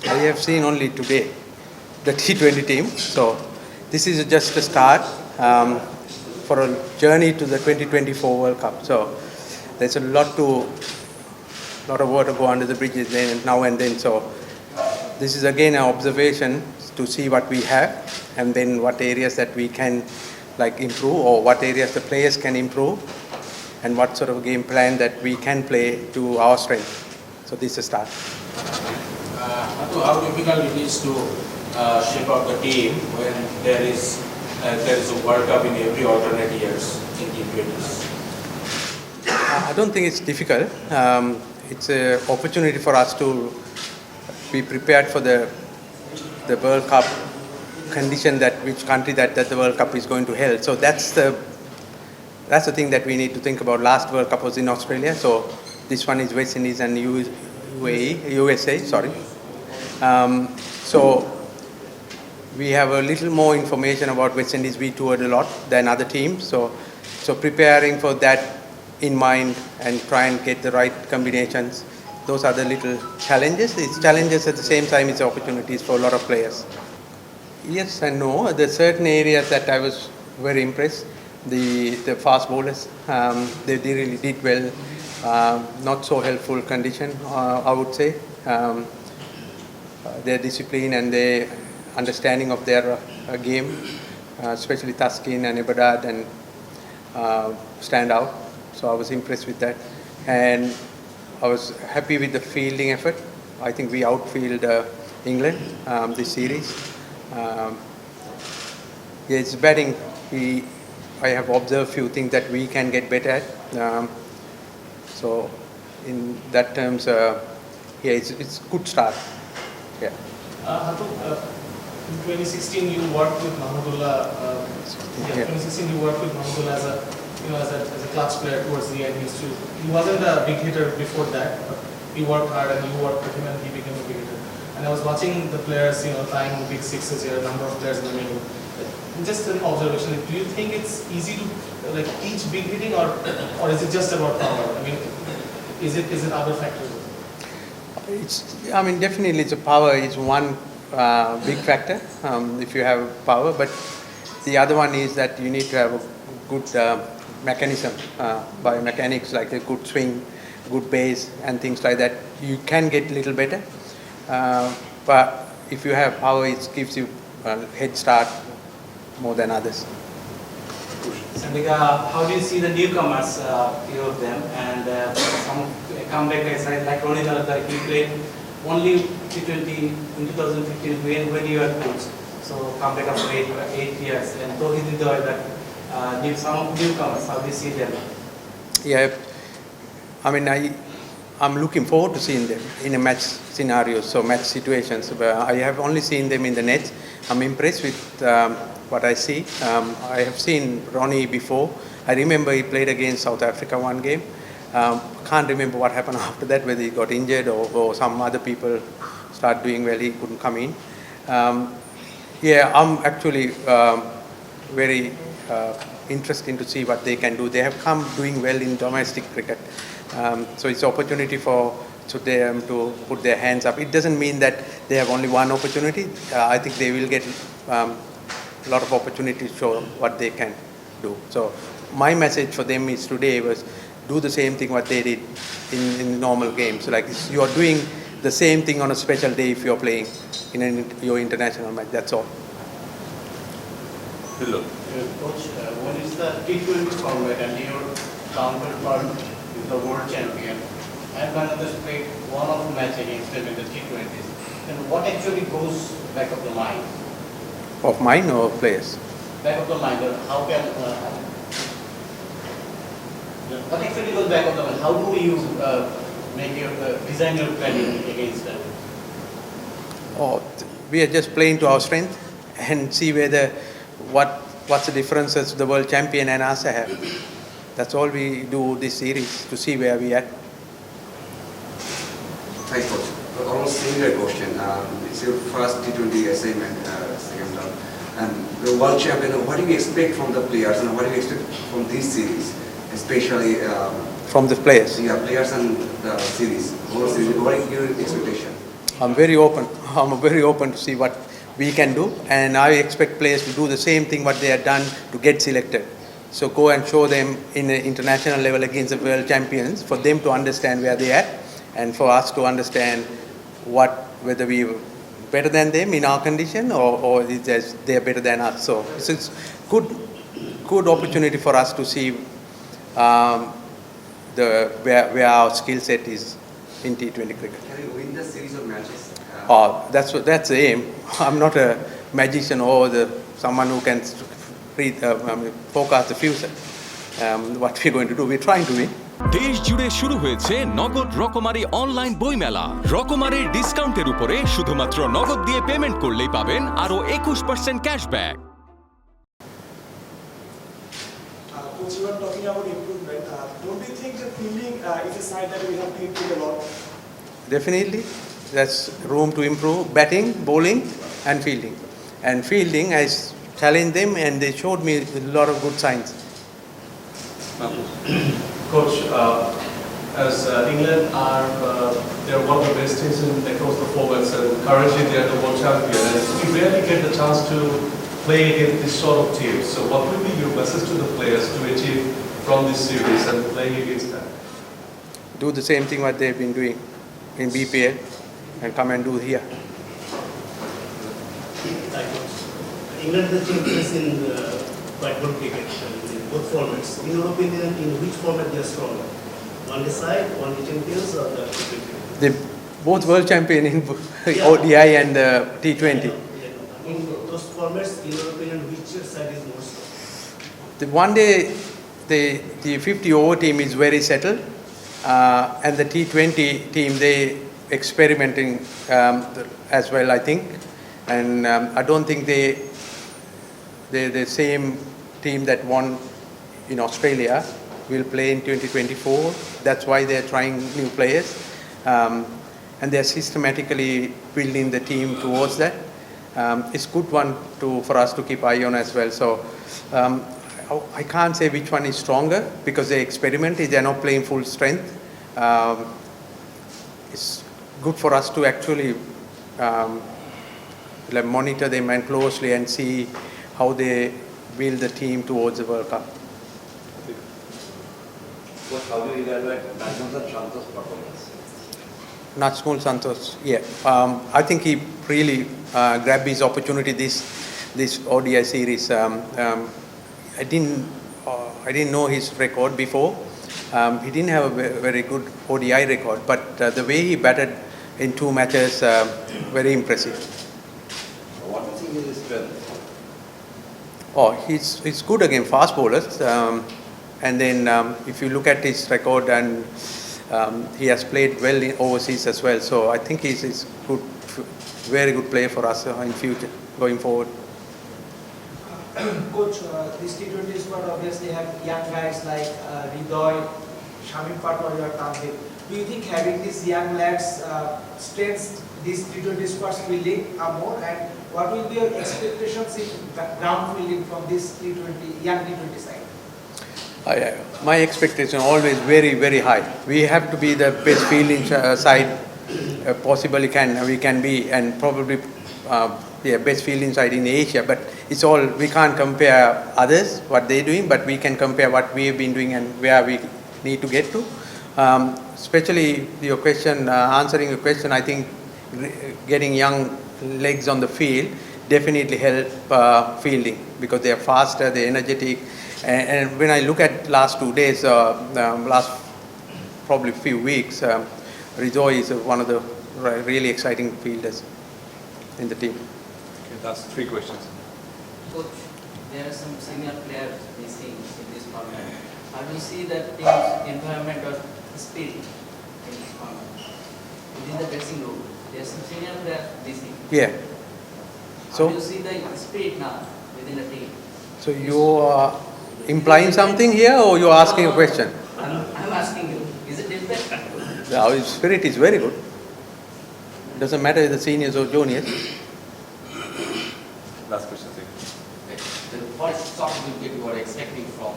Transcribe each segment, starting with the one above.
I have seen only today the T20 team. So this is just a start for a journey to the 2024 World Cup. So there's a lot of water go under the bridges then, now and then. So this is again an observation to see what we have and then what areas that we can improve, or what areas the players can improve, and what sort of game plan that we can play to our strength. So this is a start. How difficult it is to shape up the team when there is a World Cup in every alternate years in T20s? I don't think it's difficult. It's an opportunity for us to be prepared for the World Cup condition, that which country that the World Cup is going to held. So that's the thing that we need to think about. Last World Cup was in Australia, so this one is West Indies and USA. Sorry. So we have a little more information about West Indies. We toured a lot than other teams. So preparing for that in mind and try and get the right combinations. Those are the little challenges. It's challenges at the same time, it's opportunities for a lot of players. Yes and no. There are certain areas that I was very impressed. The fast bowlers, they really did well. Not so helpful condition, I would say. Their discipline and their understanding of their game, especially Taskin and Ibadad, and stand out. So I was impressed with that. And I was happy with the fielding effort. I think we outfield England this series. It's batting. I have observed a few things that we can get better at. So in that terms, it's a good start. Yeah. In 2016, you worked with Mahmudullah. 2016, you worked with Mahmudullah as a clutch player towards the end. He wasn't a big hitter before that, but he worked hard and you worked with him and he became a big hitter. And I was watching the players, trying big sixes here, a number of players in the middle. Just an observation, do you think it's easy to teach big hitting, or is it just about power? I mean, is it other factors? Definitely it's a power is one big factor, if you have power, but the other one is that you need to have a good mechanism, biomechanics, like a good swing, good base and things like that. You can get a little better, but if you have power, it gives you a head start more than others. Sandika, how do you see the newcomers, few of them, and some comeback side like Ronnie Dalata, he played only T20 in 2015 when you were coach. So comeback after 8 years, and so he did that. Some newcomers, how do you see them? Yeah, I'm looking forward to seeing them in a match scenario, so match situations. But I have only seen them in the net. I'm impressed with what I see. I have seen Ronnie before. I remember he played against South Africa one game. Can't remember what happened after that, whether he got injured or some other people start doing well, he couldn't come in. I'm actually very interested to see what they can do. They have come doing well in domestic cricket. So it's an opportunity for them to put their hands up. It doesn't mean that they have only one opportunity. I think they will get a lot of opportunities to show what they can do. So my message for them is today was do the same thing what they did in normal games. Like you are doing the same thing on a special day if you are playing in your international match. That's all. Hello. Coach, what is the T20 format and your counterpart is the world champion? And Bangladesh played one-off match against them in the T20s. And what actually goes back of the mind? Of mine or players? Back of the mind, how can... what actually goes back of the mind? How do you design your planning against them? We are just playing to our strength and see what's the differences the world champion and us have. That's all we do this series, to see where we are at. Thanks, Coach. Almost similar question. It's your first T20 assignment, second round. And the world champion, what do you expect from the players and what do you expect from this series? Especially from the players? Yeah, players and the series. What is your expectation? I'm very open. I'm very open to see what we can do, and I expect players to do the same thing what they have done to get selected. So go and show them in the international level against the world champions, for them to understand where they are, and for us to understand whether we are better than them in our condition, or they are better than us. So it's good opportunity for us to see where our skill set is in T20 cricket. Can you win the series of matches? That's the aim. I'm not a magician or someone who can forecast the future. What we're going to do, we're trying to win. দেশ জুড়ে শুরু হয়েছে নগদ রকমারি online বইমেলা। রকমারির ডিসকাউন্টের উপরে শুধুমাত্র নগদ দিয়ে পেমেন্ট করলেই পাবেন আরো 21% cashback. Coach, you were talking about improvement. Don't you think that fielding is a side that we have to improve a lot? Definitely, there's room to improve batting, bowling, and fielding. And fielding, I challenged them, and they showed me a lot of good signs. Coach, as England are they're one of the best teams across the formats, and currently they are the world champion. And we rarely get the chance to play against this sort of teams. So, what will be your message to the players to achieve from this series and playing against that? Do the same thing what they've been doing in BPL, and come and do here. England is champions in quite good cricket in both formats. In your opinion, in which format they are stronger? One day side, one day champions, or the T20? They both world champion in ODI and T20. In those formats, in your opinion, which side is more strong? The one day, the 50 over team is very settled, and the T20 team, they experimenting as well, I think, and I don't think they're the same team that won in Australia will play in 2024. That's why they're trying new players, and they're systematically building the team towards that. It's good one for us to keep eye on as well. So I can't say which one is stronger because they experimented. They're not playing full strength. It's good for us to actually monitor them and closely and see how they build the team towards the World Cup. How do you evaluate Najmul Santos' performance? Najmul Santos, yeah. I think he really grabbed his opportunity this ODI series. I didn't know his record before. He didn't have a very good ODI record, but the way he batted in 2 matches, very impressive. What do you think is his strength? He's good against fast bowlers, and then if you look at his record, and he has played well in overseas as well. So I think he's good, very good player for us in future going forward. Coach, this T20 squad obviously have young guys like Ridoy, Shamim Patwari or Tanvir. Do you think having these young lads strengthens this T20 squad's fielding more? And what will be your expectations in ground fielding from this young T20 side? My expectation always very, very high. We have to be the best fielding side possibly we can be, and probably best fielding side in Asia. But it's all, we can't compare others what they're doing, but we can compare what we have been doing and where we need to get to. Especially your question, answering your question, I think getting young legs on the field definitely help fielding, because they are faster, they're energetic. And when I look at last 2 days, last probably few weeks, Ridoy is one of the really exciting fielders in the team. Okay, that's 3 questions. Coach, there are some senior players missing in this format. How do you see that team's environment or spirit in this format? Within the dressing room, there are some senior players missing. Yeah. How do you see the spirit now within the team? So you are implying something here, or you're asking a question? I'm asking you, is it different? Our spirit is very good. Doesn't matter if the seniors or juniors. Last question, sir. What sort of wicket you are expecting from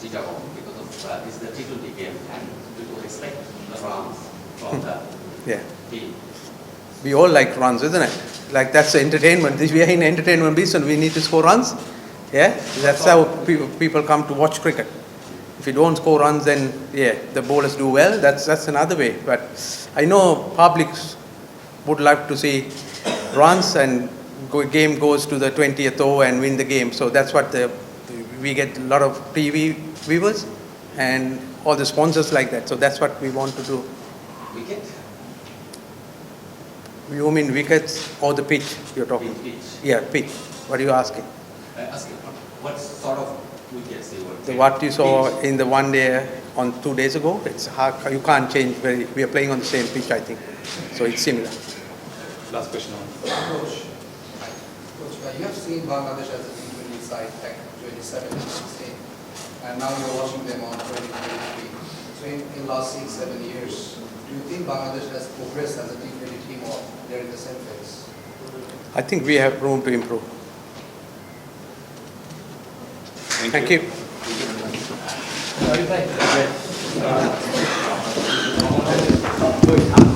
Chicago, because of this is the T20 game, and we will expect the runs from the team? We all like runs, isn't it? Like that's the entertainment. We are in entertainment business. We need to score runs. Yeah, that's how people come to watch cricket. If you don't score runs, then yeah, the bowlers do well. That's another way. But I know public would like to see runs and game goes to the 20th over and win the game. So that's what we get a lot of TV viewers and all the sponsors like that. So that's what we want to do. Wicket? You mean wickets or the pitch you're talking? Pitch. Yeah, pitch. What are you asking? Asking what sort of wickets they were? What you saw Pitch. in the one day on 2 days ago, it's hard. You can't change. We are playing on the same pitch, I think. So it's similar. Last question. Coach, you have seen Bangladesh as a T20 side back 2017 and 16, and now you're watching them on 2023. So in last 6-7 years, do you think Bangladesh has progressed as a T20 team, or they're in the same phase? I think we have room to improve. Thank you. Good.